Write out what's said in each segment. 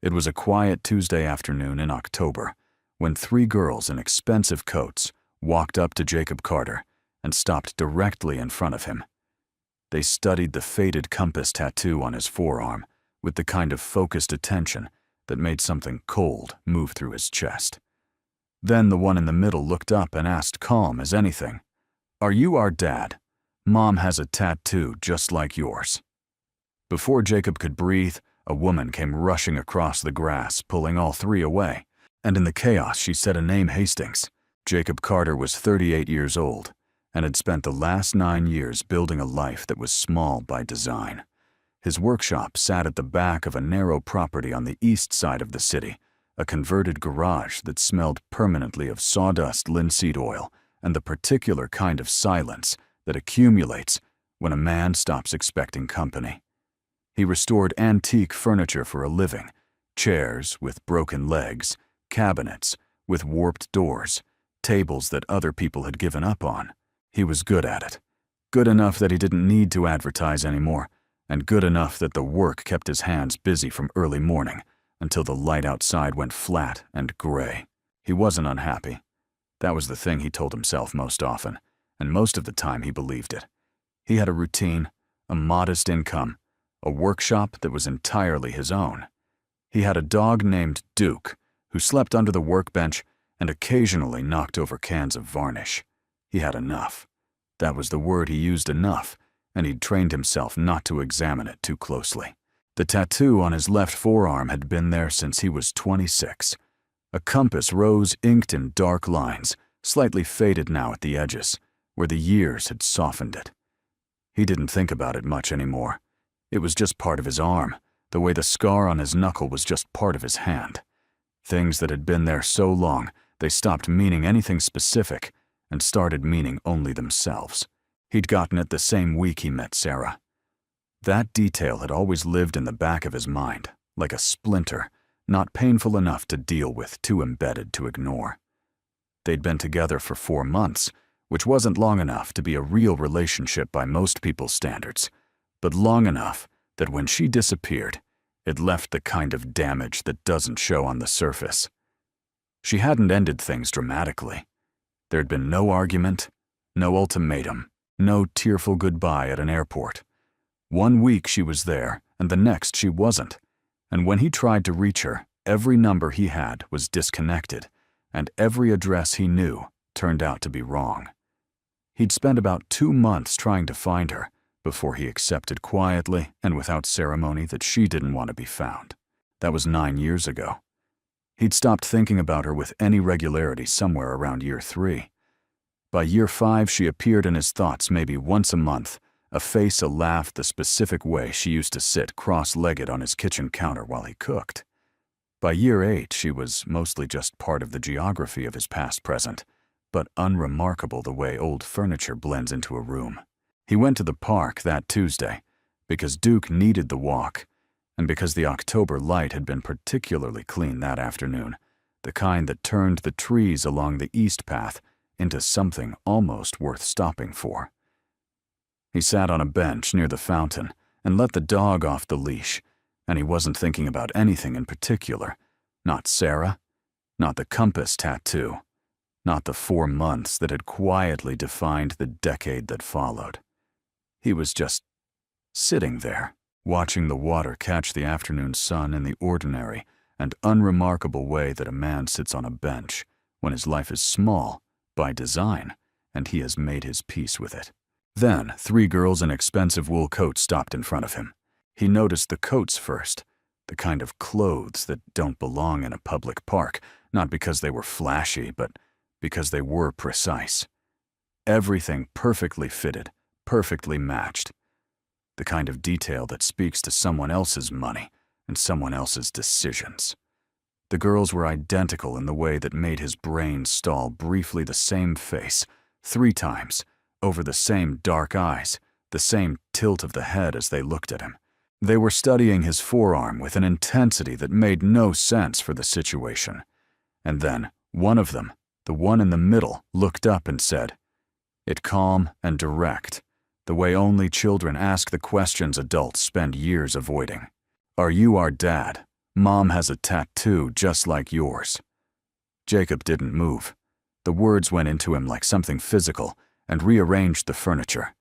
It was a quiet Tuesday afternoon in October when three girls in expensive coats walked up to Jacob Carter and stopped directly in front of him. They studied the faded compass tattoo on his forearm with the kind of focused attention that made something cold move through his chest. Then the one in the middle looked up and asked, calm as anything, "Are you our dad? Mom has a tattoo just like yours." Before Jacob could breathe, a woman came rushing across the grass, pulling all three away, and in the chaos she said a name, Hastings. Jacob Carter was 38 years old and had spent the last 9 years building a life that was small by design. His workshop sat at the back of a narrow property on the east side of the city, a converted garage that smelled permanently of sawdust, linseed oil, and the particular kind of silence that accumulates when a man stops expecting company. He restored antique furniture for a living, chairs with broken legs, cabinets with warped doors, tables that other people had given up on. He was good at it. Good enough that he didn't need to advertise anymore, and good enough that the work kept his hands busy from early morning until the light outside went flat and gray. He wasn't unhappy. That was the thing he told himself most often, and most of the time he believed it. He had a routine, a modest income, a workshop that was entirely his own. He had a dog named Duke, who slept under the workbench and occasionally knocked over cans of varnish. He had enough. That was the word he used, enough, and he'd trained himself not to examine it too closely. The tattoo on his left forearm had been there since he was 26. A compass rose inked in dark lines, slightly faded now at the edges, where the years had softened it. He didn't think about it much anymore. It was just part of his arm, the way the scar on his knuckle was just part of his hand. Things that had been there so long, they stopped meaning anything specific and started meaning only themselves. He'd gotten it the same week he met Sarah. That detail had always lived in the back of his mind, like a splinter, not painful enough to deal with, too embedded to ignore. They'd been together for 4 months, which wasn't long enough to be a real relationship by most people's standards, but long enough that when she disappeared, it left the kind of damage that doesn't show on the surface. She hadn't ended things dramatically. There'd been no argument, no ultimatum, no tearful goodbye at an airport. 1 week she was there, and the next she wasn't. And when he tried to reach her, every number he had was disconnected, and every address he knew turned out to be wrong. He'd spent about 2 months trying to find her before he accepted quietly and without ceremony that she didn't want to be found. That was 9 years ago. He'd stopped thinking about her with any regularity somewhere around year 3. By year 5, she appeared in his thoughts maybe once a month, a face, a laugh, the specific way she used to sit cross-legged on his kitchen counter while he cooked. By year 8, she was mostly just part of the geography of his past present, but unremarkable the way old furniture blends into a room. He went to the park that Tuesday because Duke needed the walk, and because the October light had been particularly clean that afternoon, the kind that turned the trees along the east path into something almost worth stopping for. He sat on a bench near the fountain and let the dog off the leash, and he wasn't thinking about anything in particular. Not Sarah, not the compass tattoo, not the 4 months that had quietly defined the decade that followed. He was just sitting there, watching the water catch the afternoon sun in the ordinary and unremarkable way that a man sits on a bench when his life is small by design and he has made his peace with it. Then 3 girls in expensive wool coats stopped in front of him. He noticed the coats first, the kind of clothes that don't belong in a public park, not because they were flashy, but because they were precise. Everything perfectly fitted, perfectly matched. The kind of detail that speaks to someone else's money and someone else's decisions. The girls were identical in the way that made his brain stall briefly, the same face, 3 times, over the same dark eyes, the same tilt of the head as they looked at him. They were studying his forearm with an intensity that made no sense for the situation. And then one of them, the one in the middle, looked up and said, it calm and direct, the way only children ask the questions adults spend years avoiding. "Are you our dad? "Mom has a tattoo just like yours." Jacob didn't move. The words went into him like something physical and rearranged the furniture.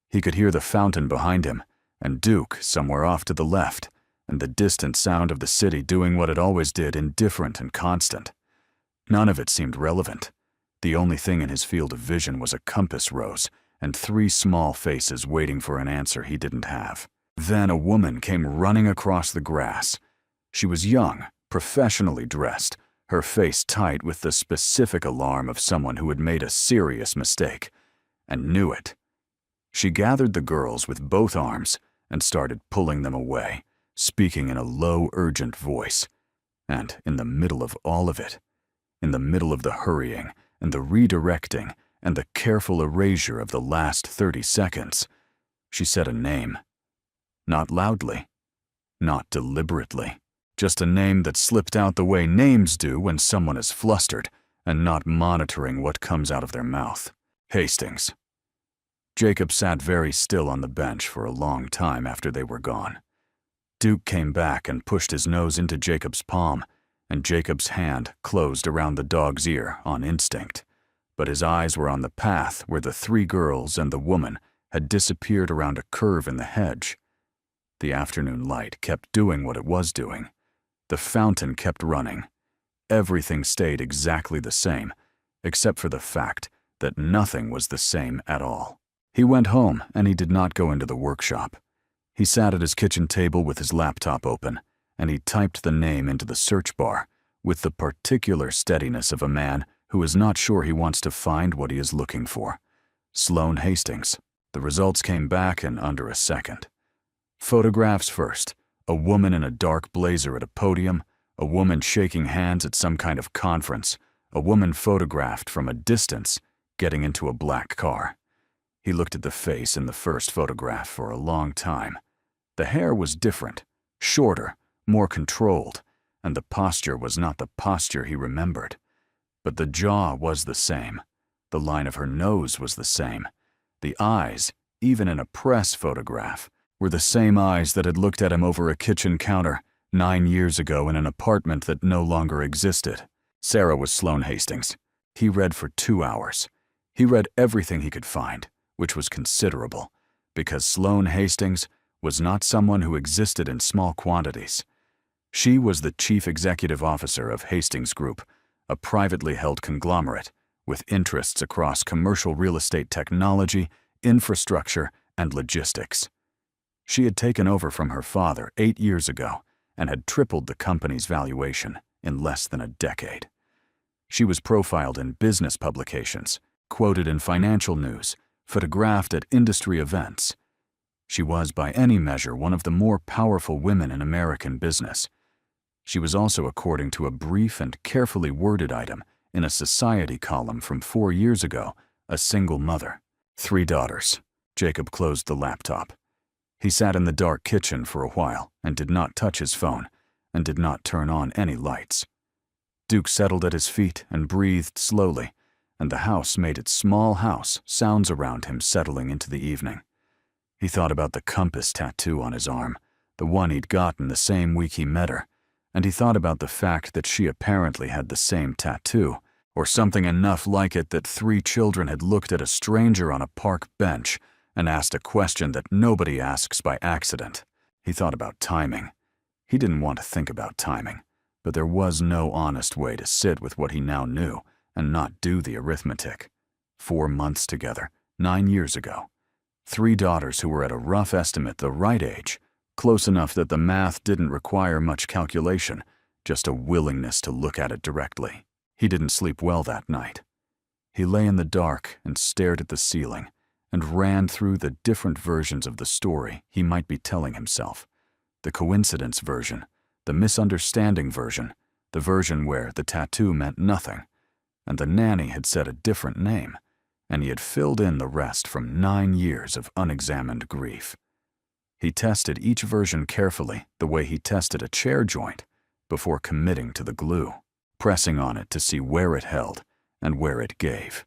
He could hear the fountain behind him, and Duke somewhere off to the left, and the distant sound of the city doing what it always did, indifferent and constant. None of it seemed relevant. The only thing in his field of vision was a compass rose and 3 small faces waiting for an answer he didn't have. Then a woman came running across the grass. She was young, professionally dressed, her face tight with the specific alarm of someone who had made a serious mistake, and knew it. She gathered the girls with both arms and started pulling them away, speaking in a low, urgent voice. And in the middle of all of it, in the middle of the hurrying and the redirecting and the careful erasure of the last 30 seconds, she said a name. Not loudly, not deliberately, just a name that slipped out the way names do when someone is flustered and not monitoring what comes out of their mouth. Hastings. Jacob sat very still on the bench for a long time after they were gone. Duke came back and pushed his nose into Jacob's palm, and Jacob's hand closed around the dog's ear on instinct. But his eyes were on the path where the 3 girls and the woman had disappeared around a curve in the hedge. The afternoon light kept doing what it was doing. The fountain kept running. Everything stayed exactly the same, except for the fact that nothing was the same at all. He went home, and he did not go into the workshop. He sat at his kitchen table with his laptop open, and he typed the name into the search bar with the particular steadiness of a man who is not sure he wants to find what he is looking for. Sloane Hastings. The results came back in under a second. Photographs first. A woman in a dark blazer at a podium, a woman shaking hands at some kind of conference, a woman photographed from a distance getting into a black car. He looked at the face in the first photograph for a long time. The hair was different, shorter, more controlled, and the posture was not the posture he remembered. But the jaw was the same. The line of her nose was the same. The eyes, even in a press photograph, were the same eyes that had looked at him over a kitchen counter 9 years ago in an apartment that no longer existed. Sarah was Sloane Hastings. He read for 2 hours. He read everything he could find, which was considerable, because Sloane Hastings was not someone who existed in small quantities. She was the chief executive officer of Hastings Group, a privately held conglomerate with interests across commercial real estate technology, infrastructure, and logistics. She had taken over from her father 8 years ago and had tripled the company's valuation in less than a decade. She was profiled in business publications, quoted in financial news, photographed at industry events. She was, by any measure, one of the more powerful women in American business. She was also, according to a brief and carefully worded item in a society column from 4 years ago, a single mother. 3 daughters. Jacob closed the laptop. He sat in the dark kitchen for a while and did not touch his phone and did not turn on any lights. Duke settled at his feet and breathed slowly, and the house made its small house sounds around him settling into the evening. He thought about the compass tattoo on his arm, the one he'd gotten the same week he met her, and he thought about the fact that she apparently had the same tattoo, or something enough like it that 3 children had looked at a stranger on a park bench and asked a question that nobody asks by accident. He thought about timing. He didn't want to think about timing, but there was no honest way to sit with what he now knew and not do the arithmetic. 4 months together, 9 years ago. 3 daughters who were at a rough estimate the right age, close enough that the math didn't require much calculation, just a willingness to look at it directly. He didn't sleep well that night. He lay in the dark and stared at the ceiling and ran through the different versions of the story he might be telling himself. The coincidence version, the misunderstanding version, the version where the tattoo meant nothing, and the nanny had said a different name, and he had filled in the rest from 9 years of unexamined grief. He tested each version carefully the way he tested a chair joint before committing to the glue, pressing on it to see where it held and where it gave.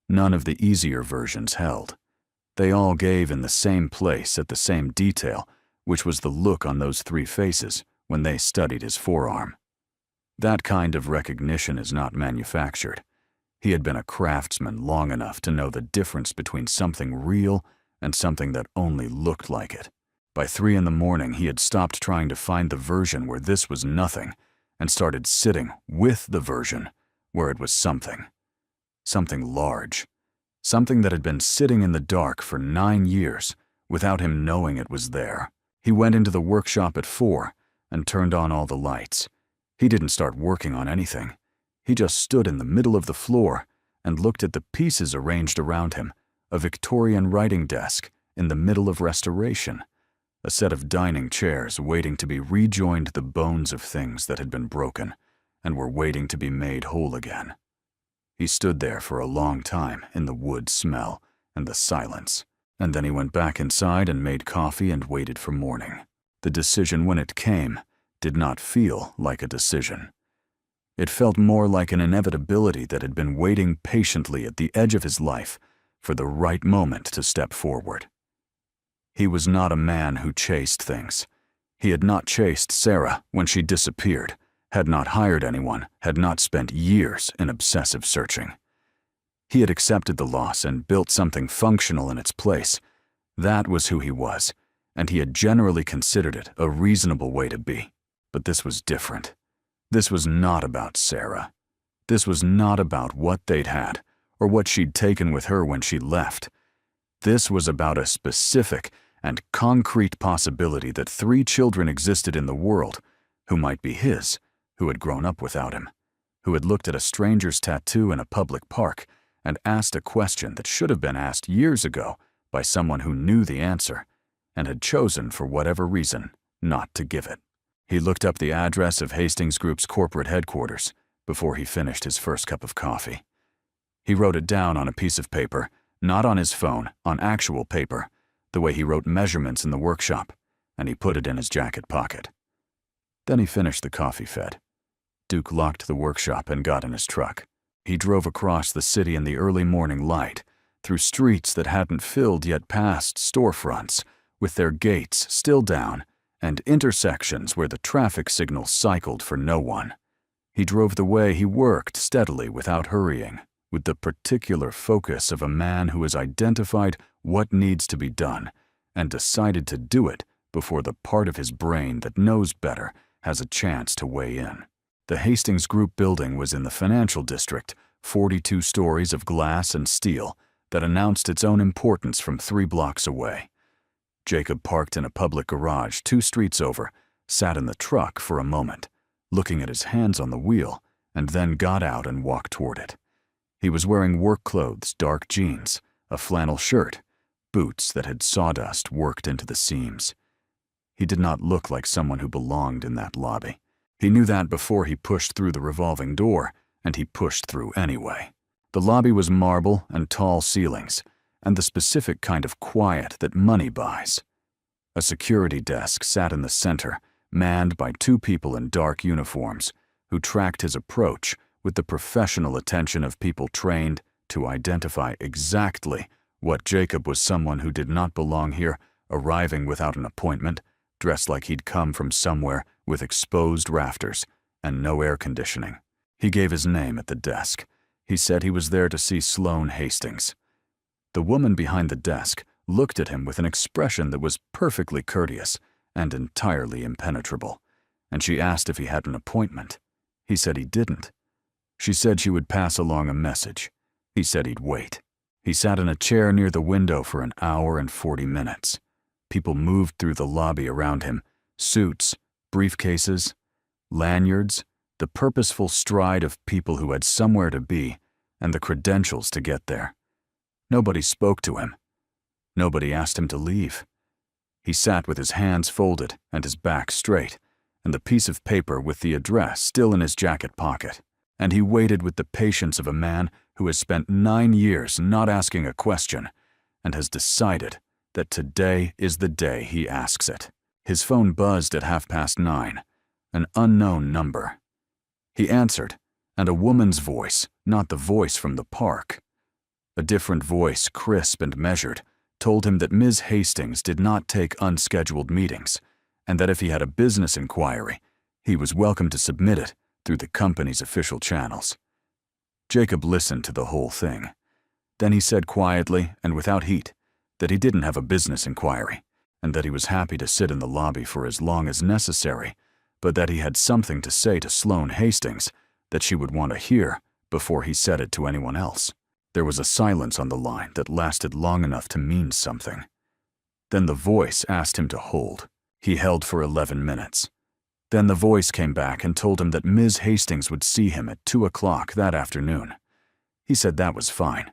None of the easier versions held. They all gave in the same place at the same detail, which was the look on those 3 faces when they studied his forearm. That kind of recognition is not manufactured. He had been a craftsman long enough to know the difference between something real and something that only looked like it. By 3 in the morning, he had stopped trying to find the version where this was nothing and started sitting with the version where it was something. Something large. Something that had been sitting in the dark for 9 years without him knowing it was there. He went into the workshop at 4 and turned on all the lights. He didn't start working on anything. He just stood in the middle of the floor and looked at the pieces arranged around him, a Victorian writing desk in the middle of restoration, a set of dining chairs waiting to be rejoined, the bones of things that had been broken and were waiting to be made whole again. He stood there for a long time in the wood smell and the silence, and then he went back inside and made coffee and waited for morning. The decision, when it came, did not feel like a decision. It felt more like an inevitability that had been waiting patiently at the edge of his life for the right moment to step forward. He was not a man who chased things. He had not chased Sarah when she disappeared, had not hired anyone, had not spent years in obsessive searching. He had accepted the loss and built something functional in its place. That was who he was, and he had generally considered it a reasonable way to be. But this was different. This was not about Sarah. This was not about what they'd had or what she'd taken with her when she left. This was about a specific and concrete possibility that 3 children existed in the world who might be his, who had grown up without him, who had looked at a stranger's tattoo in a public park and asked a question that should have been asked years ago by someone who knew the answer and had chosen, for whatever reason, not to give it. He looked up the address of Hastings Group's corporate headquarters before he finished his first cup of coffee. He wrote it down on a piece of paper, not on his phone, on actual paper, the way he wrote measurements in the workshop, and he put it in his jacket pocket. Then he finished the coffee fed. Duke locked the workshop and got in his truck. He drove across the city in the early morning light, through streets that hadn't filled yet past storefronts, with their gates still down, and intersections where the traffic signal cycled for no one. He drove the way he worked steadily without hurrying, with the particular focus of a man who has identified what needs to be done and decided to do it before the part of his brain that knows better has a chance to weigh in. The Hastings Group building was in the financial district, 42 stories of glass and steel that announced its own importance from 3 blocks away. Jacob parked in a public garage 2 streets over, sat in the truck for a moment, looking at his hands on the wheel, and then got out and walked toward it. He was wearing work clothes, dark jeans, a flannel shirt, boots that had sawdust worked into the seams. He did not look like someone who belonged in that lobby. He knew that before he pushed through the revolving door, and he pushed through anyway. The lobby was marble and tall ceilings, and the specific kind of quiet that money buys. A security desk sat in the center, manned by 2 people in dark uniforms, who tracked his approach with the professional attention of people trained to identify exactly what Jacob was: someone who did not belong here, arriving without an appointment, dressed like he'd come from somewhere with exposed rafters and no air conditioning. He gave his name at the desk. He said he was there to see Sloane Hastings. The woman behind the desk looked at him with an expression that was perfectly courteous and entirely impenetrable, and she asked if he had an appointment. He said he didn't. She said she would pass along a message. He said he'd wait. He sat in a chair near the window for an hour and 40 minutes. People moved through the lobby around him, suits, briefcases, lanyards, the purposeful stride of people who had somewhere to be and the credentials to get there. Nobody spoke to him. Nobody asked him to leave. He sat with his hands folded and his back straight, and the piece of paper with the address still in his jacket pocket, and he waited with the patience of a man who has spent 9 years not asking a question and has decided that today is the day he asks it. His phone buzzed at 9:30, an unknown number. He answered, and a woman's voice, not the voice from the park. A different voice, crisp and measured, told him that Ms. Hastings did not take unscheduled meetings, and that if he had a business inquiry, he was welcome to submit it through the company's official channels. Jacob listened to the whole thing. Then he said quietly and without heat that he didn't have a business inquiry, and that he was happy to sit in the lobby for as long as necessary, but that he had something to say to Sloane Hastings that she would want to hear before he said it to anyone else. There was a silence on the line that lasted long enough to mean something. Then the voice asked him to hold. He held for 11 minutes. Then the voice came back and told him that Ms. Hastings would see him at 2 o'clock that afternoon. He said that was fine.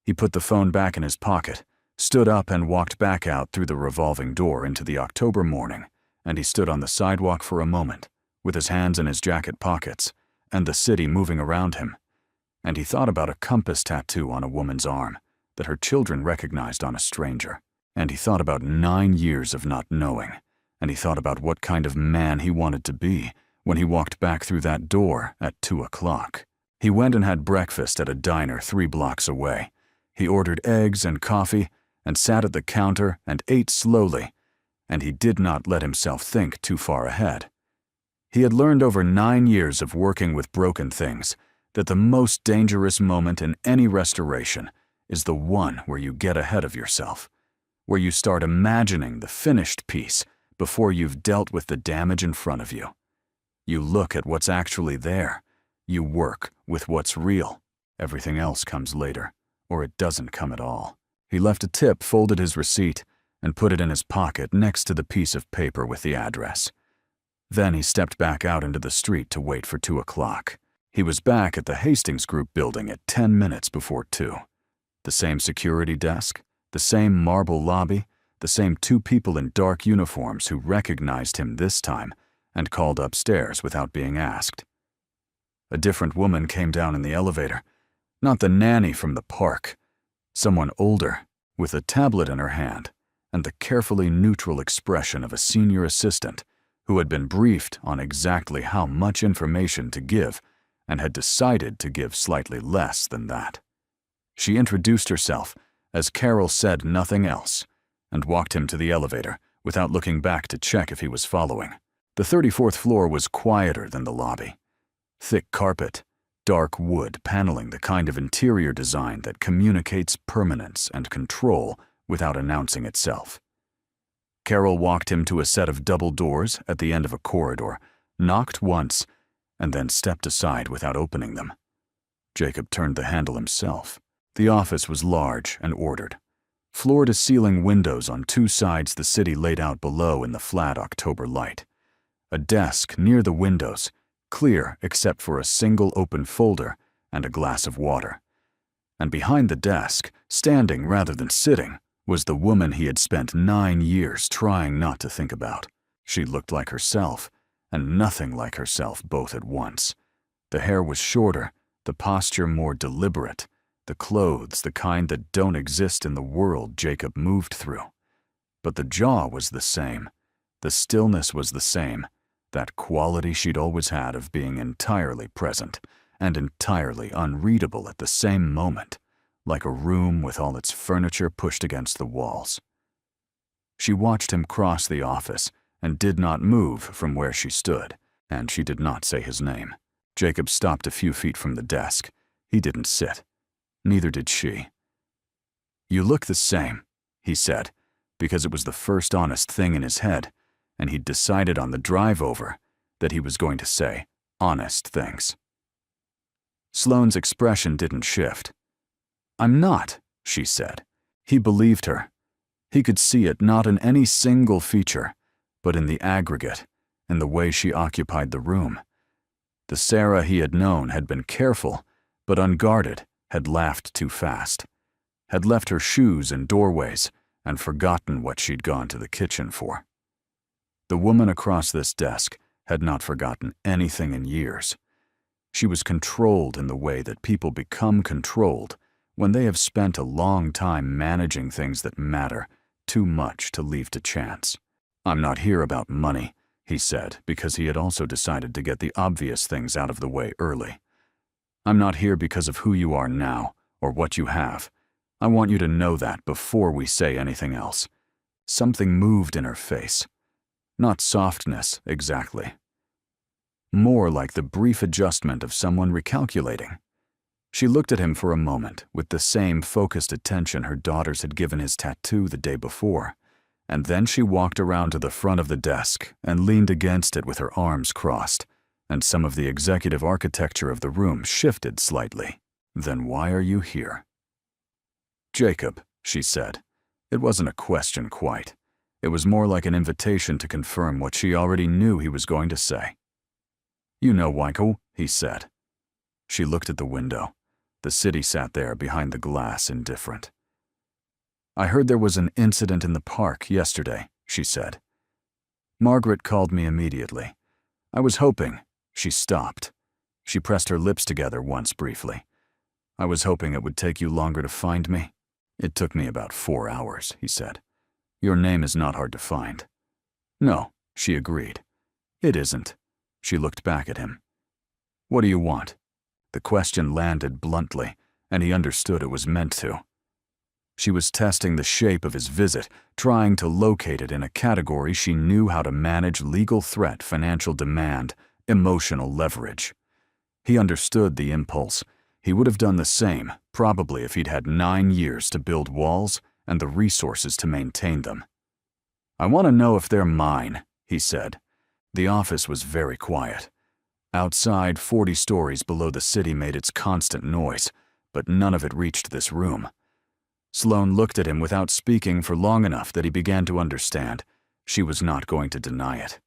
He put the phone back in his pocket, stood up and walked back out through the revolving door into the October morning, and he stood on the sidewalk for a moment, with his hands in his jacket pockets, and the city moving around him. And he thought about a compass tattoo on a woman's arm that her children recognized on a stranger. And he thought about 9 years of not knowing, and he thought about what kind of man he wanted to be when he walked back through that door at 2 o'clock. He went and had breakfast at a diner 3 blocks away. He ordered eggs and coffee and sat at the counter and ate slowly, and he did not let himself think too far ahead. He had learned over 9 years of working with broken things that the most dangerous moment in any restoration is the one where you get ahead of yourself, where you start imagining the finished piece before you've dealt with the damage in front of you. You look at what's actually there. You work with what's real. Everything else comes later, or it doesn't come at all. He left a tip, folded his receipt, and put it in his pocket next to the piece of paper with the address. Then he stepped back out into the street to wait for 2 o'clock. He was back at the Hastings Group building at 10 minutes before 2. The same security desk, the same marble lobby, the same 2 people in dark uniforms who recognized him this time and called upstairs without being asked. A different woman came down in the elevator, not the nanny from the park, someone older, with a tablet in her hand and the carefully neutral expression of a senior assistant who had been briefed on exactly how much information to give and had decided to give slightly less than that. She introduced herself as Carol said nothing else and walked him to the elevator without looking back to check if he was following. The 34th floor was quieter than the lobby. Thick carpet, dark wood paneling the kind of interior design that communicates permanence and control without announcing itself. Carol walked him to a set of double doors at the end of a corridor, knocked once, and then stepped aside without opening them. Jacob turned the handle himself. The office was large and ordered. Floor-to-ceiling windows on 2 sides the city laid out below in the flat October light. A desk near the windows, clear except for a single open folder and a glass of water. And behind the desk, standing rather than sitting, was the woman he had spent 9 years trying not to think about. She looked like herself, and nothing like herself both at once. The hair was shorter, the posture more deliberate, the clothes the kind that don't exist in the world Jacob moved through. But the jaw was the same. The stillness was the same, that quality she'd always had of being entirely present and entirely unreadable at the same moment, like a room with all its furniture pushed against the walls. She watched him cross the office and did not move from where she stood, and she did not say his name. Jacob stopped a few feet from the desk. He didn't sit. Neither did she. "You look the same," he said, because it was the first honest thing in his head, and he'd decided on the drive over that he was going to say honest things. Sloane's expression didn't shift. "I'm not," she said. He believed her. He could see it not in any single feature, but in the aggregate, in the way she occupied the room. The Sarah he had known had been careful, but unguarded, had laughed too fast, had left her shoes in doorways and forgotten what she'd gone to the kitchen for. The woman across this desk had not forgotten anything in years. She was controlled in the way that people become controlled when they have spent a long time managing things that matter too much to leave to chance. "I'm not here about money," he said, because he had also decided to get the obvious things out of the way early. "I'm not here because of who you are now or what you have. I want you to know that before we say anything else." Something moved in her face. Not softness, exactly. More like the brief adjustment of someone recalculating. She looked at him for a moment with the same focused attention her daughters had given his tattoo the day before, and then she walked around to the front of the desk and leaned against it with her arms crossed, and some of the executive architecture of the room shifted slightly. "Then why are you here?" "Jacob," she said. It wasn't a question quite. It was more like an invitation to confirm what she already knew he was going to say. "You know, Michael," he said. She looked at the window. The city sat there behind the glass, indifferent. "I heard there was an incident in the park yesterday," she said. "Margaret called me immediately. I was hoping—" She stopped. She pressed her lips together once briefly. "I was hoping it would take you longer to find me." "It took me about 4 hours," he said. "Your name is not hard to find." "No," she agreed. "It isn't." She looked back at him. "What do you want?" The question landed bluntly, and he understood it was meant to. She was testing the shape of his visit, trying to locate it in a category she knew how to manage: legal threat, financial demand, emotional leverage. He understood the impulse. He would have done the same, probably, if he'd had 9 years to build walls and the resources to maintain them. "I want to know if they're mine," he said. The office was very quiet. Outside, 40 stories below the city made its constant noise, but none of it reached this room. Sloane looked at him without speaking for long enough that he began to understand. She was not going to deny it.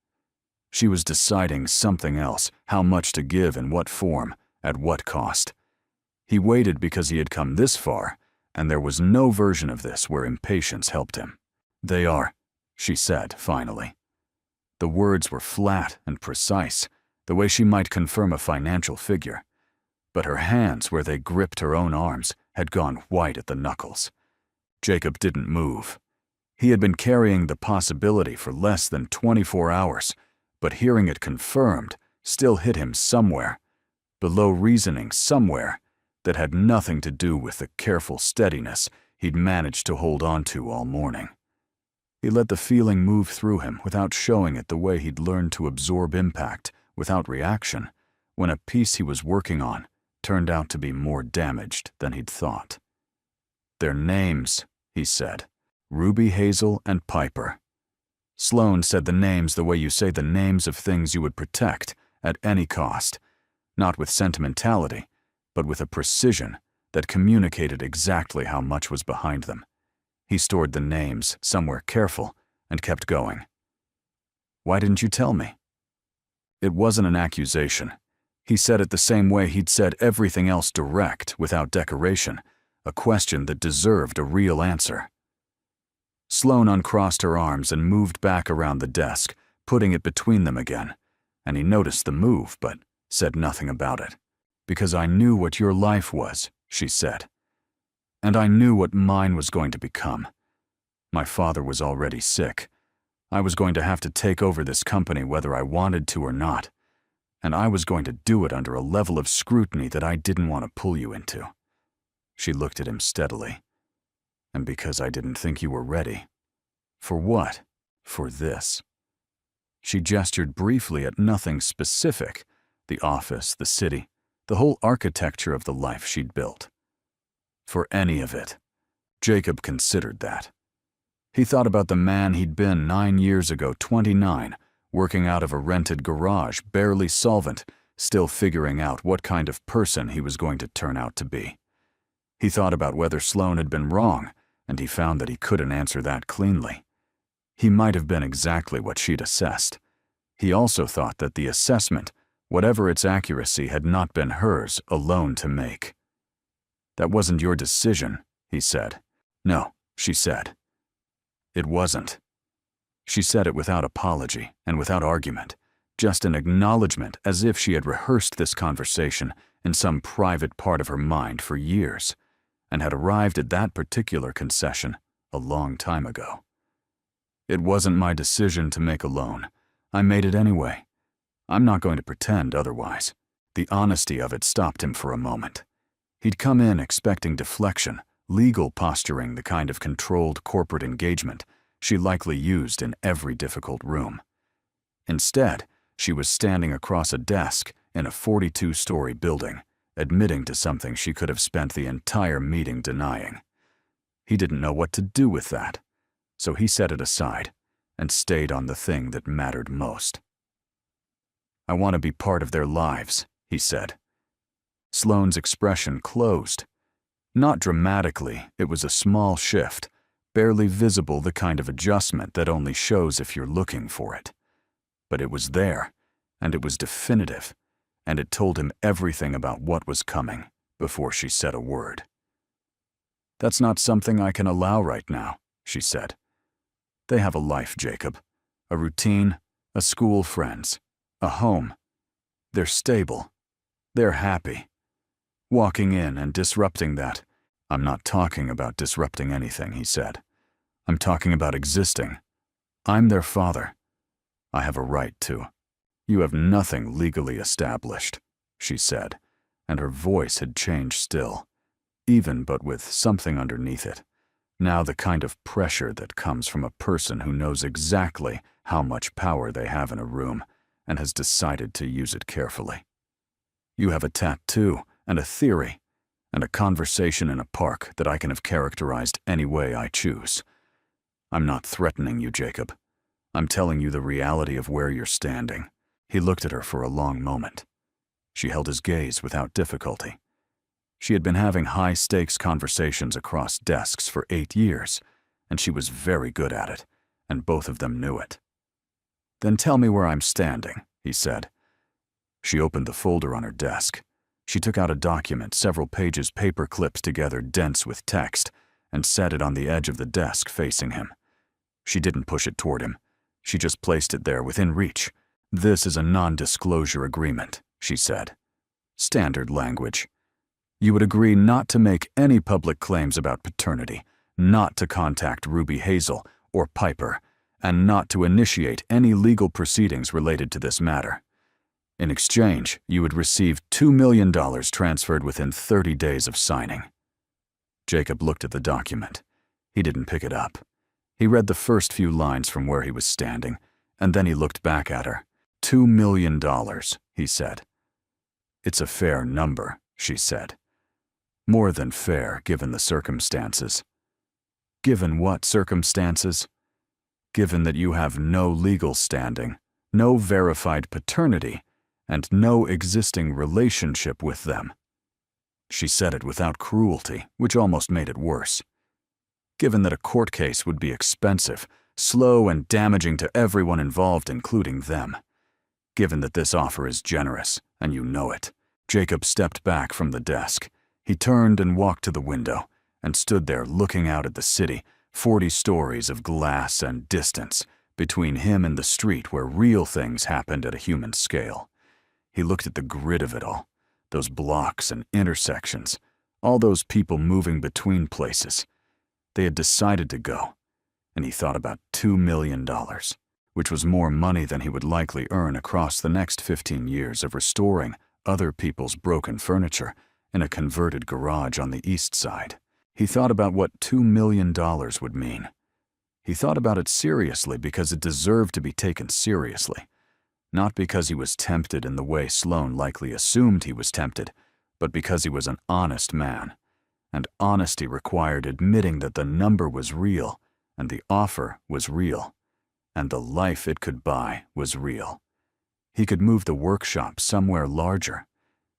She was deciding something else, how much to give, in what form, at what cost. He waited because he had come this far, and there was no version of this where impatience helped him. "They are," she said, finally. The words were flat and precise, the way she might confirm a financial figure. But her hands, where they gripped her own arms, had gone white at the knuckles. Jacob didn't move. He had been carrying the possibility for less than 24 hours, but hearing it confirmed still hit him somewhere, below reasoning somewhere, that had nothing to do with the careful steadiness he'd managed to hold on to all morning. He let the feeling move through him without showing it, the way he'd learned to absorb impact without reaction when a piece he was working on turned out to be more damaged than he'd thought. "Their names," he said. "Ruby, Hazel, and Piper." Sloane said the names the way you say the names of things you would protect at any cost, not with sentimentality, but with a precision that communicated exactly how much was behind them. He stored the names somewhere careful and kept going. "Why didn't you tell me?" It wasn't an accusation. He said it the same way he'd said everything else, direct, without decoration, a question that deserved a real answer. Sloane uncrossed her arms and moved back around the desk, putting it between them again, and he noticed the move but said nothing about it. "Because I knew what your life was," she said. "And I knew what mine was going to become. My father was already sick. I was going to have to take over this company whether I wanted to or not, and I was going to do it under a level of scrutiny that I didn't want to pull you into." She looked at him steadily. "And because I didn't think you were ready." "For what?" "For this." She gestured briefly at nothing specific: the office, the city, the whole architecture of the life she'd built. "For any of it." Jacob considered that. He thought about the man he'd been 9 years ago, 29, working out of a rented garage, barely solvent, still figuring out what kind of person he was going to turn out to be. He thought about whether Sloane had been wrong, and he found that he couldn't answer that cleanly. He might have been exactly what she'd assessed. He also thought that the assessment, whatever its accuracy, had not been hers alone to make. "That wasn't your decision," he said. "No," she said. "It wasn't." She said it without apology and without argument, just an acknowledgement, as if she had rehearsed this conversation in some private part of her mind for years, and had arrived at that particular concession a long time ago. "It wasn't my decision to make alone. I made it anyway. I'm not going to pretend otherwise." The honesty of it stopped him for a moment. He'd come in expecting deflection, legal posturing, the kind of controlled corporate engagement she likely used in every difficult room. Instead, she was standing across a desk in a 42-story building, admitting to something she could have spent the entire meeting denying. He didn't know what to do with that, so he set it aside and stayed on the thing that mattered most. "I want to be part of their lives," he said. Sloane's expression closed. Not dramatically, it was a small shift, barely visible, the kind of adjustment that only shows if you're looking for it. But it was there, and it was definitive, and it told him everything about what was coming before she said a word. "That's not something I can allow right now," she said. "They have a life, Jacob. A routine, a school, friends, a home. They're stable. They're happy. Walking in and disrupting that—" "I'm not talking about disrupting anything," he said. "I'm talking about existing. I'm their father. I have a right to." "You have nothing legally established," she said, and her voice had changed still, even but with something underneath it. Now the kind of pressure that comes from a person who knows exactly how much power they have in a room and has decided to use it carefully. "You have a tattoo and a theory and a conversation in a park that I can have characterized any way I choose. I'm not threatening you, Jacob. I'm telling you the reality of where you're standing." He looked at her for a long moment. She held his gaze without difficulty. She had been having high-stakes conversations across desks for 8 years, and she was very good at it, and both of them knew it. "Then tell me where I'm standing," he said. She opened the folder on her desk. She took out a document, several pages paper clipped together, dense with text, and set it on the edge of the desk facing him. She didn't push it toward him. She just placed it there within reach. "This is a non-disclosure agreement," she said. "Standard language. You would agree not to make any public claims about paternity, not to contact Ruby Hazel or Piper, and not to initiate any legal proceedings related to this matter. In exchange, you would receive $2 million transferred within 30 days of signing." Jacob looked at the document. He didn't pick it up. He read the first few lines from where he was standing, and then he looked back at her. $2 million, he said. "It's a fair number," she said. "More than fair, given the circumstances." "Given what circumstances?" "Given that you have no legal standing, no verified paternity, and no existing relationship with them." She said it without cruelty, which almost made it worse. "Given that a court case would be expensive, slow, and damaging to everyone involved, including them. Given that this offer is generous, and you know it." Jacob stepped back from the desk. He turned and walked to the window, and stood there looking out at the city, 40 stories of glass and distance, between him and the street where real things happened at a human scale. He looked at the grid of it all, those blocks and intersections, all those people moving between places. They had decided to go, and he thought about $2 million, which was more money than he would likely earn across the next 15 years of restoring other people's broken furniture in a converted garage on the east side. He thought about what $2 million would mean. He thought about it seriously because it deserved to be taken seriously. Not because he was tempted in the way Sloane likely assumed he was tempted, but because he was an honest man. And honesty required admitting that the number was real, and the offer was real, and the life it could buy was real. He could move the workshop somewhere larger.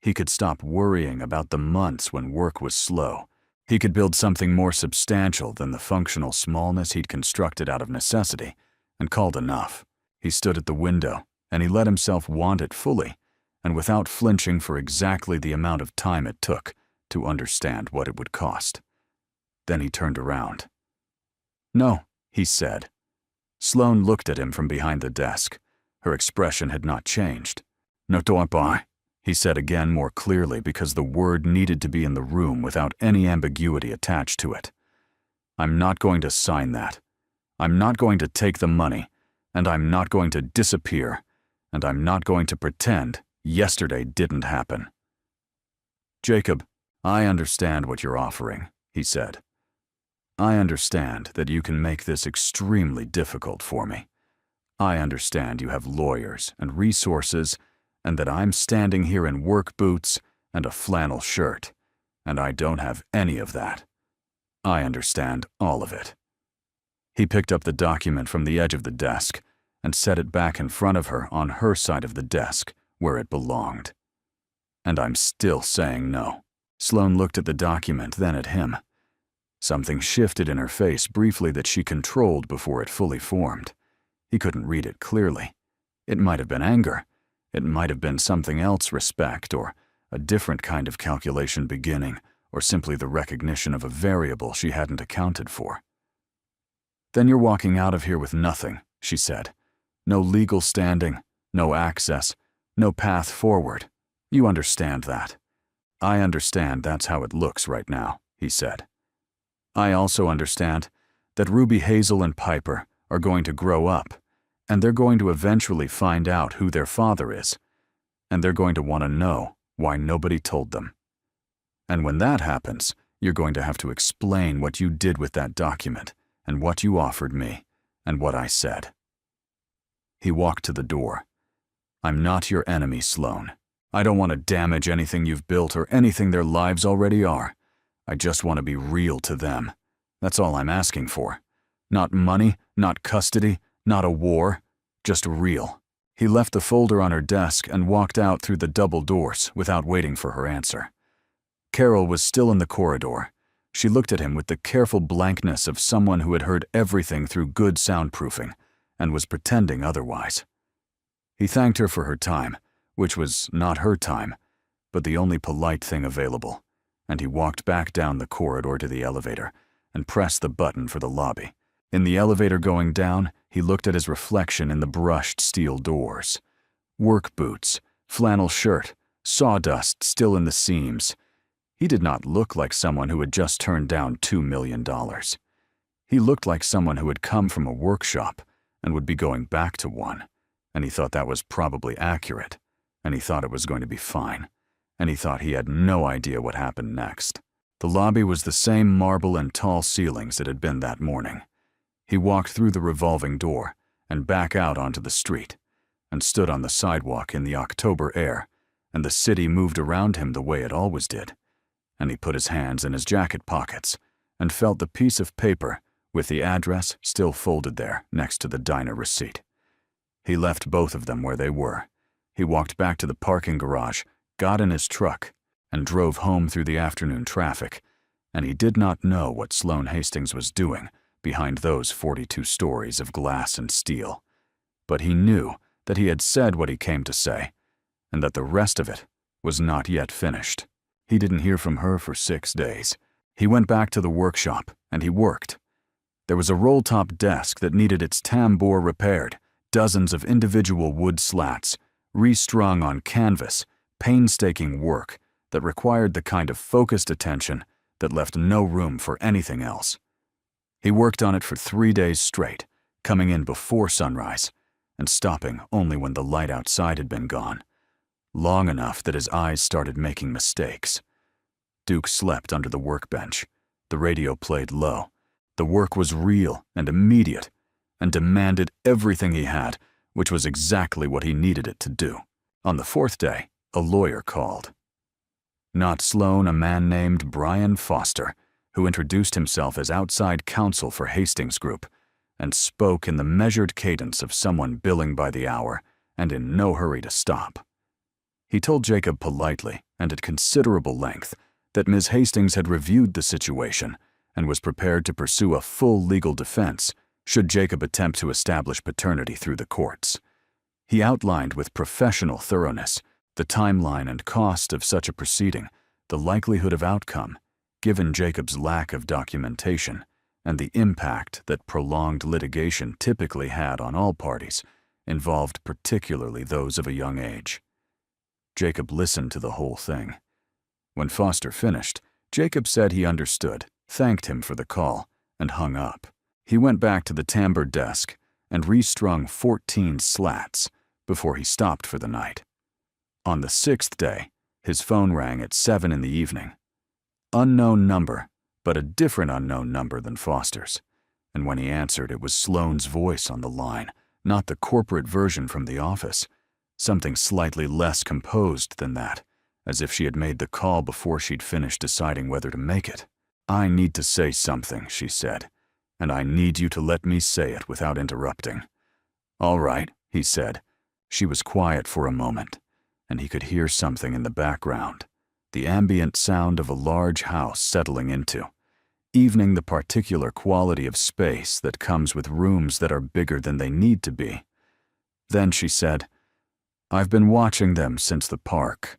He could stop worrying about the months when work was slow. He could build something more substantial than the functional smallness he'd constructed out of necessity, and called enough. He stood at the window, and he let himself want it fully, and without flinching for exactly the amount of time it took to understand what it would cost. Then he turned around. "No," he said. Sloane looked at him from behind the desk. Her expression had not changed. "No toi pas," he said again more clearly because the word needed to be in the room without any ambiguity attached to it. "I'm not going to sign that. I'm not going to take the money, and I'm not going to disappear, and I'm not going to pretend yesterday didn't happen." "Jacob, I understand what you're offering," he said. "I understand that you can make this extremely difficult for me. I understand you have lawyers and resources, and that I'm standing here in work boots and a flannel shirt, and I don't have any of that. I understand all of it." He picked up the document from the edge of the desk and set it back in front of her on her side of the desk, where it belonged. "And I'm still saying no." Sloane looked at the document, then at him. Something shifted in her face briefly that she controlled before it fully formed. He couldn't read it clearly. It might have been anger. It might have been something else, respect, or a different kind of calculation beginning, or simply the recognition of a variable she hadn't accounted for. "Then you're walking out of here with nothing," she said. "No legal standing, no access, no path forward. You understand that." "I understand that's how it looks right now," he said. "I also understand that Ruby, Hazel, and Piper are going to grow up, and they're going to eventually find out who their father is, and they're going to want to know why nobody told them. And when that happens, you're going to have to explain what you did with that document, and what you offered me, and what I said." He walked to the door. "I'm not your enemy, Sloane. I don't want to damage anything you've built or anything their lives already are. I just want to be real to them. That's all I'm asking for. Not money, not custody, not a war, just real." He left the folder on her desk and walked out through the double doors without waiting for her answer. Carol was still in the corridor. She looked at him with the careful blankness of someone who had heard everything through good soundproofing and was pretending otherwise. He thanked her for her time, which was not her time, but the only polite thing available, and he walked back down the corridor to the elevator and pressed the button for the lobby. In the elevator going down, he looked at his reflection in the brushed steel doors. Work boots, flannel shirt, sawdust still in the seams. He did not look like someone who had just turned down $2 million. He looked like someone who had come from a workshop and would be going back to one, and he thought that was probably accurate, and he thought it was going to be fine, and he thought he had no idea what happened next. The lobby was the same marble and tall ceilings it had been that morning. He walked through the revolving door and back out onto the street, and stood on the sidewalk in the October air, and the city moved around him the way it always did, and he put his hands in his jacket pockets and felt the piece of paper with the address still folded there next to the diner receipt. He left both of them where they were. He walked back to the parking garage, got in his truck, and drove home through the afternoon traffic, and he did not know what Sloane Hastings was doing behind those 42 stories of glass and steel. But he knew that he had said what he came to say, and that the rest of it was not yet finished. He didn't hear from her for 6 days. He went back to the workshop, and he worked. There was a roll-top desk that needed its tambour repaired, dozens of individual wood slats, restrung on canvas, painstaking work that required the kind of focused attention that left no room for anything else. He worked on it for 3 days straight, coming in before sunrise and stopping only when the light outside had been gone, long enough that his eyes started making mistakes. Duke slept under the workbench. The radio played low. The work was real and immediate and demanded everything he had, which was exactly what he needed it to do. On the 4th day, a lawyer called. Not Sloane, a man named Brian Foster, who introduced himself as outside counsel for Hastings Group and spoke in the measured cadence of someone billing by the hour and in no hurry to stop. He told Jacob politely and at considerable length that Ms. Hastings had reviewed the situation and was prepared to pursue a full legal defense should Jacob attempt to establish paternity through the courts. He outlined with professional thoroughness the timeline and cost of such a proceeding, the likelihood of outcome, given Jacob's lack of documentation, and the impact that prolonged litigation typically had on all parties, involved particularly those of a young age. Jacob listened to the whole thing. When Foster finished, Jacob said he understood, thanked him for the call, and hung up. He went back to the timbre desk and restrung 14 slats before he stopped for the night. On the 6th day, his phone rang at 7 in the evening. Unknown number, but a different unknown number than Foster's. And when he answered, it was Sloane's voice on the line, not the corporate version from the office. Something slightly less composed than that, as if she had made the call before she'd finished deciding whether to make it. "I need to say something," she said, "and I need you to let me say it without interrupting." "All right," he said. She was quiet for a moment, and he could hear something in the background, the ambient sound of a large house settling into, evening the particular quality of space that comes with rooms that are bigger than they need to be. Then she said, "I've been watching them since the park.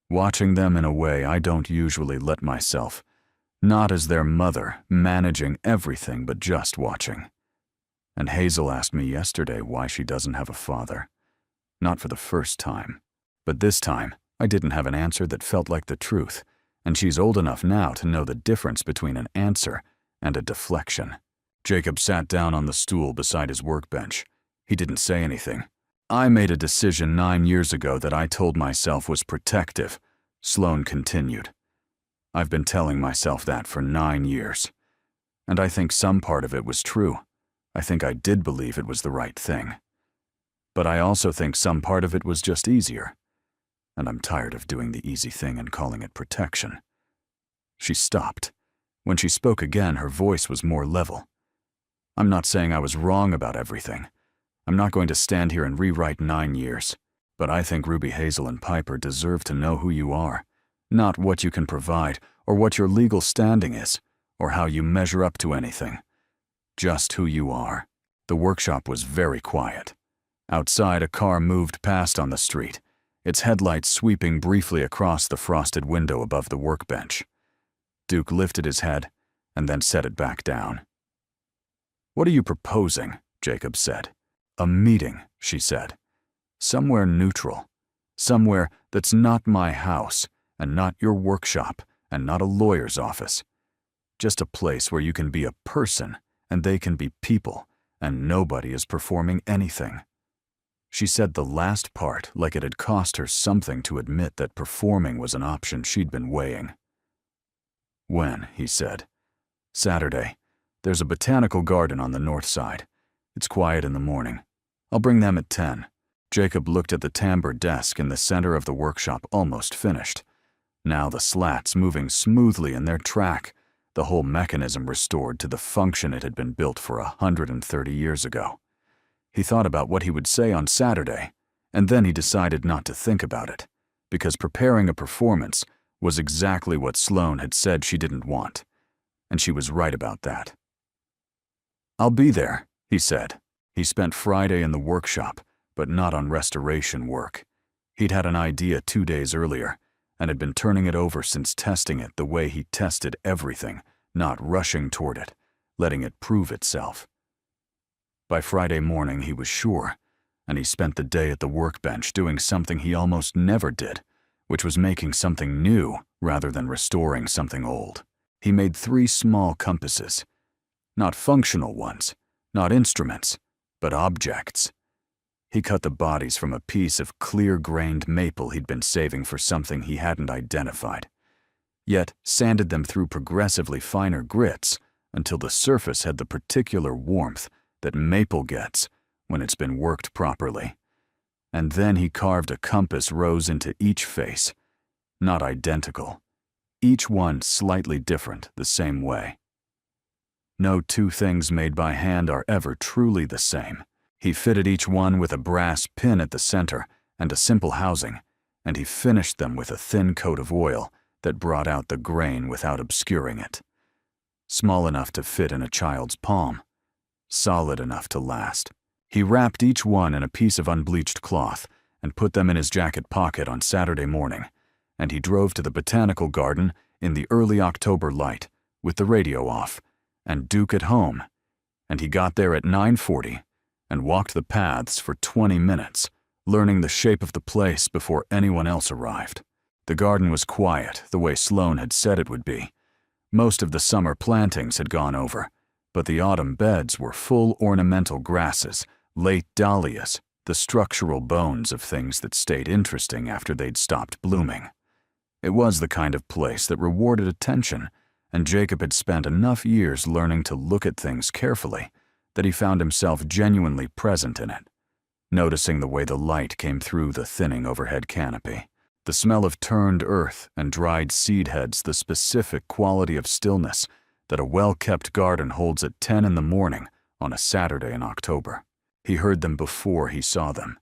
Watching them in a way I don't usually let myself. Not as their mother, managing everything but just watching. And Hazel asked me yesterday why she doesn't have a father. Not for the first time. But this time, I didn't have an answer that felt like the truth, and she's old enough now to know the difference between an answer and a deflection." Jacob sat down on the stool beside his workbench. He didn't say anything. "I made a decision 9 years ago that I told myself was protective," Sloan continued. "I've been telling myself that for 9 years. And I think some part of it was true. I think I did believe it was the right thing. But I also think some part of it was just easier. And I'm tired of doing the easy thing and calling it protection." She stopped. When she spoke again, her voice was more level. "I'm not saying I was wrong about everything. I'm not going to stand here and rewrite 9 years. But I think Ruby, Hazel, and Piper deserve to know who you are, not what you can provide, or what your legal standing is, or how you measure up to anything. Just who you are." The workshop was very quiet. Outside, a car moved past on the street, its headlights sweeping briefly across the frosted window above the workbench. Duke lifted his head and then set it back down. "What are you proposing?" Jacob said. "A meeting," she said. "Somewhere neutral. Somewhere that's not my house, and not your workshop, and not a lawyer's office. Just a place where you can be a person, and they can be people, and nobody is performing anything." She said the last part like it had cost her something to admit that performing was an option she'd been weighing. "When?" he said. "Saturday. There's a botanical garden on the north side. It's quiet in the morning. I'll bring them at 10. Jacob looked at the timbre desk in the center of the workshop, almost finished. Now the slats moving smoothly in their track, the whole mechanism restored to the function it had been built for 130 years ago. He thought about what he would say on Saturday, and then he decided not to think about it, because preparing a performance was exactly what Sloan had said she didn't want, and she was right about that. "I'll be there," he said. He spent Friday in the workshop, but not on restoration work. He'd had an idea 2 days earlier, and had been turning it over since testing it the way he tested everything, not rushing toward it, letting it prove itself. By Friday morning, he was sure, and he spent the day at the workbench doing something he almost never did, which was making something new rather than restoring something old. He made 3 small compasses. Not functional ones, not instruments, but objects. He cut the bodies from a piece of clear-grained maple he'd been saving for something he hadn't identified, yet sanded them through progressively finer grits until the surface had the particular warmth that maple gets when it's been worked properly. And then he carved a compass rose into each face, not identical, each one slightly different the same way. No 2 things made by hand are ever truly the same. He fitted each one with a brass pin at the center and a simple housing, and he finished them with a thin coat of oil that brought out the grain without obscuring it. Small enough to fit in a child's palm. Solid enough to last. He wrapped each one in a piece of unbleached cloth and put them in his jacket pocket on Saturday morning, and he drove to the botanical garden in the early October light, with the radio off, and Duke at home, and he got there at 9:40 and walked the paths for 20 minutes, learning the shape of the place before anyone else arrived. The garden was quiet, the way Sloan had said it would be. Most of the summer plantings had gone over, but the autumn beds were full ornamental grasses, late dahlias, the structural bones of things that stayed interesting after they'd stopped blooming. It was the kind of place that rewarded attention, and Jacob had spent enough years learning to look at things carefully, that he found himself genuinely present in it, noticing the way the light came through the thinning overhead canopy, the smell of turned earth and dried seed heads, the specific quality of stillness that a well-kept garden holds at 10 in the morning on a Saturday in October. He heard them before he saw them.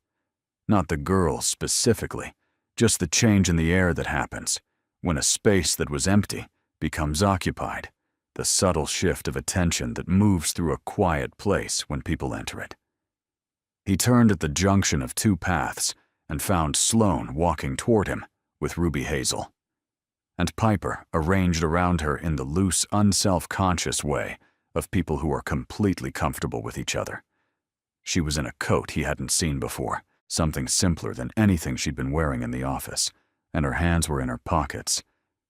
Not the girls specifically, just the change in the air that happens when a space that was empty becomes occupied, the subtle shift of attention that moves through a quiet place when people enter it. He turned at the junction of two paths and found Sloane walking toward him with Ruby Hazel, and Piper arranged around her in the loose, unself-conscious way of people who are completely comfortable with each other. She was in a coat he hadn't seen before, something simpler than anything she'd been wearing in the office, and her hands were in her pockets,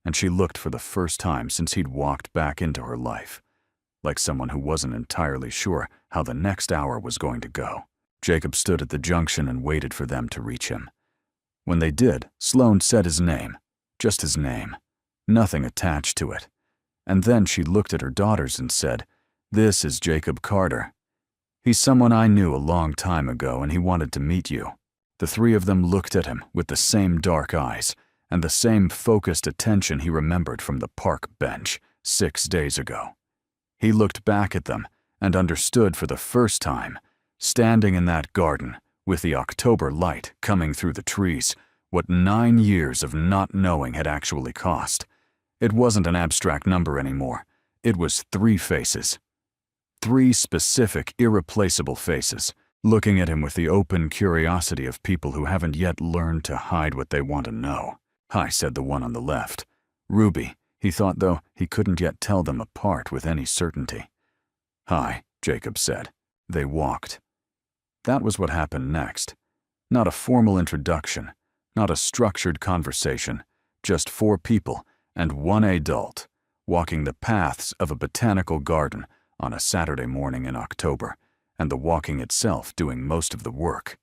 and she looked for the first time since he'd walked back into her life, like someone who wasn't entirely sure how the next hour was going to go. Jacob stood at the junction and waited for them to reach him. When they did, Sloane said his name, just his name, nothing attached to it, and then she looked at her daughters and said, "This is Jacob Carter. He's someone I knew a long time ago, and he wanted to meet you." The three of them looked at him with the same dark eyes and the same focused attention he remembered from the park bench 6 days ago. He looked back at them and understood for the first time, standing in that garden with the October light coming through the trees, what 9 years of not knowing had actually cost. It wasn't an abstract number anymore. It was 3 faces. 3 specific, irreplaceable faces, looking at him with the open curiosity of people who haven't yet learned to hide what they want to know. "Hi," said the one on the left. Ruby, he thought, though he couldn't yet tell them apart with any certainty. "Hi," Jacob said. They walked. That was what happened next. Not a formal introduction, not a structured conversation, just 4 people and 1 adult walking the paths of a botanical garden on a Saturday morning in October, and the walking itself doing most of the work.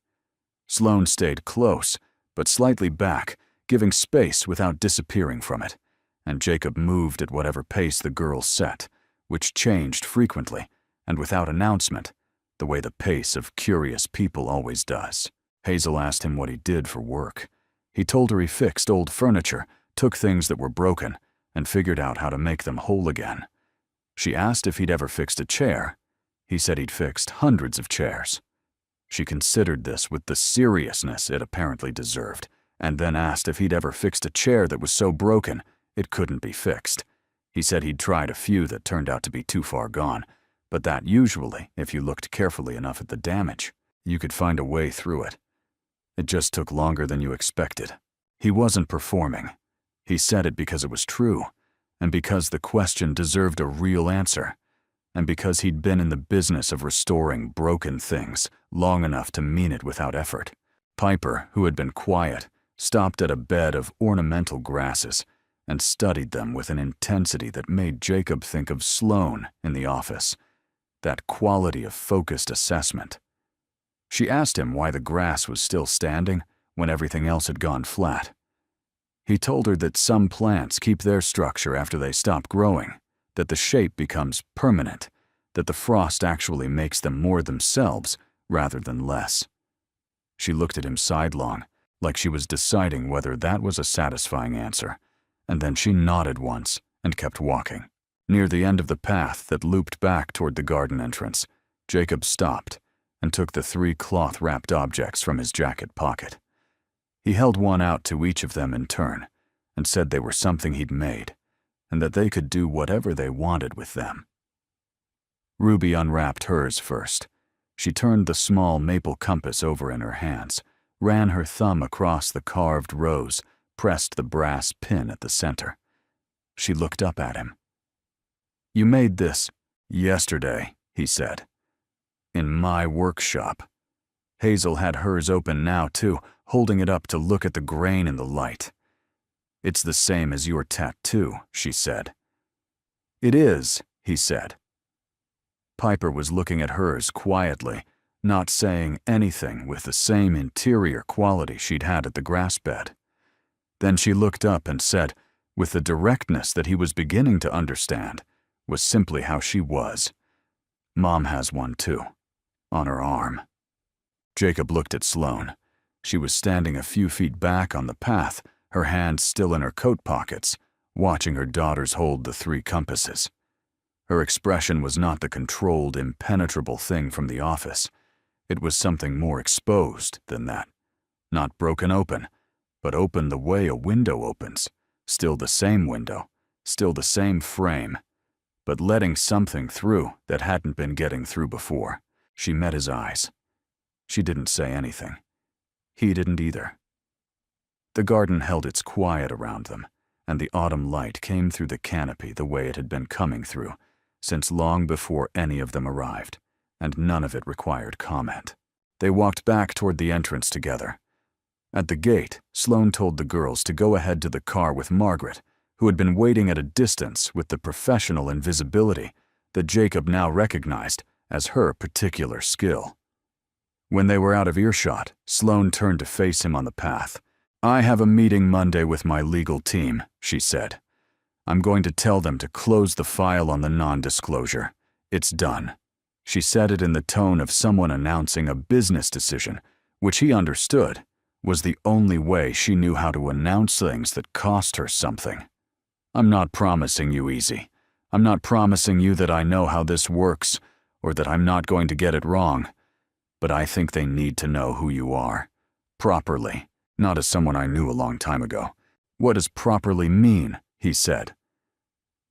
Sloane stayed close, but slightly back, giving space without disappearing from it, and Jacob moved at whatever pace the girls set, which changed frequently and without announcement, the way the pace of curious people always does. Hazel asked him what he did for work. He told her he fixed old furniture, took things that were broken, and figured out how to make them whole again. She asked if he'd ever fixed a chair. He said he'd fixed hundreds of chairs. She considered this with the seriousness it apparently deserved, and then asked if he'd ever fixed a chair that was so broken it couldn't be fixed. He said he'd tried a few that turned out to be too far gone, but that usually, if you looked carefully enough at the damage, you could find a way through it. It just took longer than you expected. He wasn't performing. He said it because it was true, and because the question deserved a real answer, and because he'd been in the business of restoring broken things long enough to mean it without effort. Piper, who had been quiet, stopped at a bed of ornamental grasses and studied them with an intensity that made Jacob think of Sloane in the office, that quality of focused assessment. She asked him why the grass was still standing when everything else had gone flat. He told her that some plants keep their structure after they stop growing, that the shape becomes permanent, that the frost actually makes them more themselves rather than less. She looked at him sidelong, like she was deciding whether that was a satisfying answer, and then she nodded once and kept walking. Near the end of the path that looped back toward the garden entrance, Jacob stopped and took the 3 cloth-wrapped objects from his jacket pocket. He held one out to each of them in turn and said they were something he'd made, and that they could do whatever they wanted with them. Ruby unwrapped hers first. She turned the small maple compass over in her hands, ran her thumb across the carved rose, pressed the brass pin at the center. She looked up at him. "You made this yesterday," he said. "In my workshop." Hazel had hers open now, too, holding it up to look at the grain in the light. "It's the same as your tattoo," she said. "It is," he said. Piper was looking at hers quietly, not saying anything, with the same interior quality she'd had at the grass bed. Then she looked up and said, with the directness that he was beginning to understand, was simply how she was, Mom has one too, on her arm. Jacob looked at Sloane. She was standing a few feet back on the path, her hands still in her coat pockets, watching her daughters hold the 3 compasses. Her expression was not the controlled, impenetrable thing from the office. It was something more exposed than that. Not broken open, but open the way a window opens. Still the same window, still the same frame, but letting something through that hadn't been getting through before. She met his eyes. She didn't say anything. He didn't either. The garden held its quiet around them, and the autumn light came through the canopy the way it had been coming through, since long before any of them arrived, and none of it required comment. They walked back toward the entrance together. At the gate, Sloane told the girls to go ahead to the car with Margaret, who had been waiting at a distance with the professional invisibility that Jacob now recognized as her particular skill. When they were out of earshot, Sloane turned to face him on the path. "I have a meeting Monday with my legal team," she said. "I'm going to tell them to close the file on the non-disclosure. It's done." She said it in the tone of someone announcing a business decision, which he understood was the only way she knew how to announce things that cost her something. "I'm not promising you easy. I'm not promising you that I know how this works or that I'm not going to get it wrong. But I think they need to know who you are. Properly, not as someone I knew a long time ago." "What does properly mean?" he said.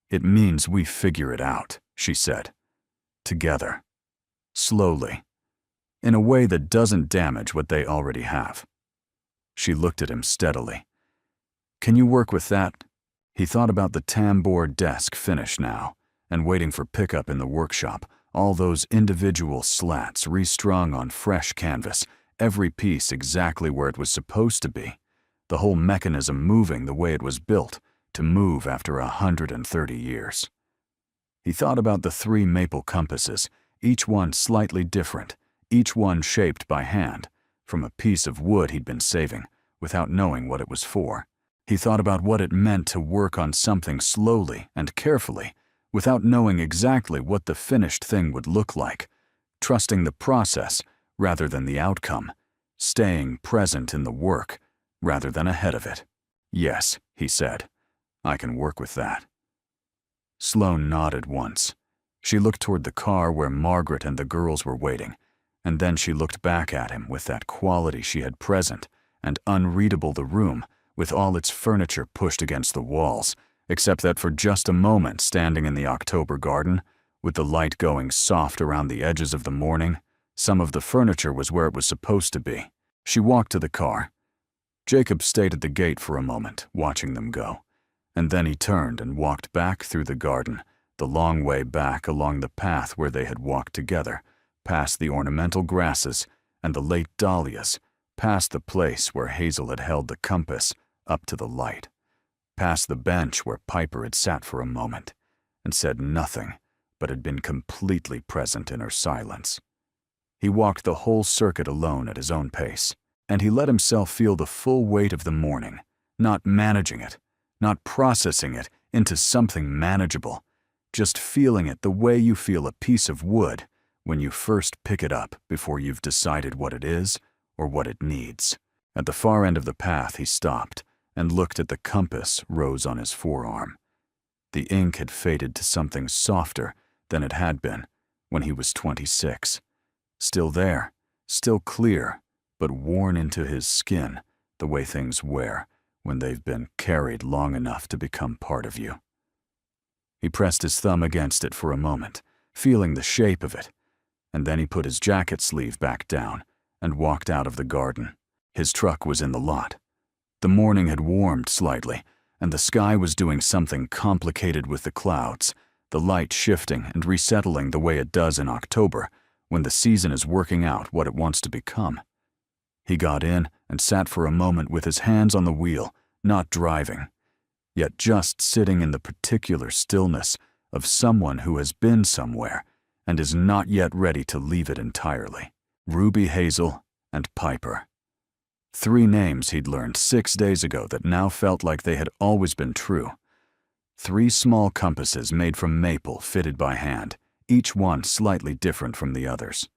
"It means we figure it out," she said. "Together. Slowly. In a way that doesn't damage what they already have." She looked at him steadily. "Can you work with that?" He thought about the tambour desk finished now, and waiting for pickup in the workshop, all those individual slats restrung on fresh canvas, every piece exactly where it was supposed to be, the whole mechanism moving the way it was built to move after 130 years. He thought about the 3 maple compasses, each one slightly different, each one shaped by hand, from a piece of wood he'd been saving, without knowing what it was for. He thought about what it meant to work on something slowly and carefully, without knowing exactly what the finished thing would look like, trusting the process rather than the outcome, staying present in the work rather than ahead of it. "Yes," he said, "I can work with that." Sloane nodded once. She looked toward the car where Margaret and the girls were waiting, and then she looked back at him with that quality she had present and unreadable the room, with all its furniture pushed against the walls, except that for just a moment standing in the October garden, with the light going soft around the edges of the morning, some of the furniture was where it was supposed to be. She walked to the car. Jacob stayed at the gate for a moment, watching them go, and then he turned and walked back through the garden, the long way back along the path where they had walked together, past the ornamental grasses and the late dahlias, past the place where Hazel had held the compass, up to the light, past the bench where Piper had sat for a moment and said nothing but had been completely present in her silence. He walked the whole circuit alone at his own pace, and he let himself feel the full weight of the morning, not managing it, not processing it into something manageable, just feeling it the way you feel a piece of wood when you first pick it up before you've decided what it is or what it needs. At the far end of the path, he stopped and looked at the compass rose on his forearm. The ink had faded to something softer than it had been when he was 26. Still there, still clear, but worn into his skin the way things wear when they've been carried long enough to become part of you. He pressed his thumb against it for a moment, feeling the shape of it, and then he put his jacket sleeve back down and walked out of the garden. His truck was in the lot. The morning had warmed slightly, and the sky was doing something complicated with the clouds, the light shifting and resettling the way it does in October, when the season is working out what it wants to become. He got in and sat for a moment with his hands on the wheel, not driving, yet just sitting in the particular stillness of someone who has been somewhere and is not yet ready to leave it entirely. Ruby, Hazel, and Piper. 3 names he'd learned 6 days ago that now felt like they had always been true. 3 small compasses made from maple fitted by hand, each one slightly different from the others.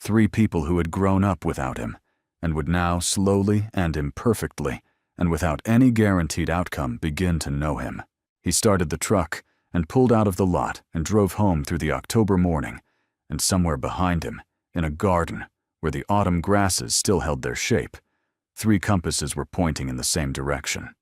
3 people who had grown up without him, and would now slowly and imperfectly, and without any guaranteed outcome, begin to know him. He started the truck and pulled out of the lot and drove home through the October morning, and somewhere behind him, in a garden where the autumn grasses still held their shape, 3 compasses were pointing in the same direction.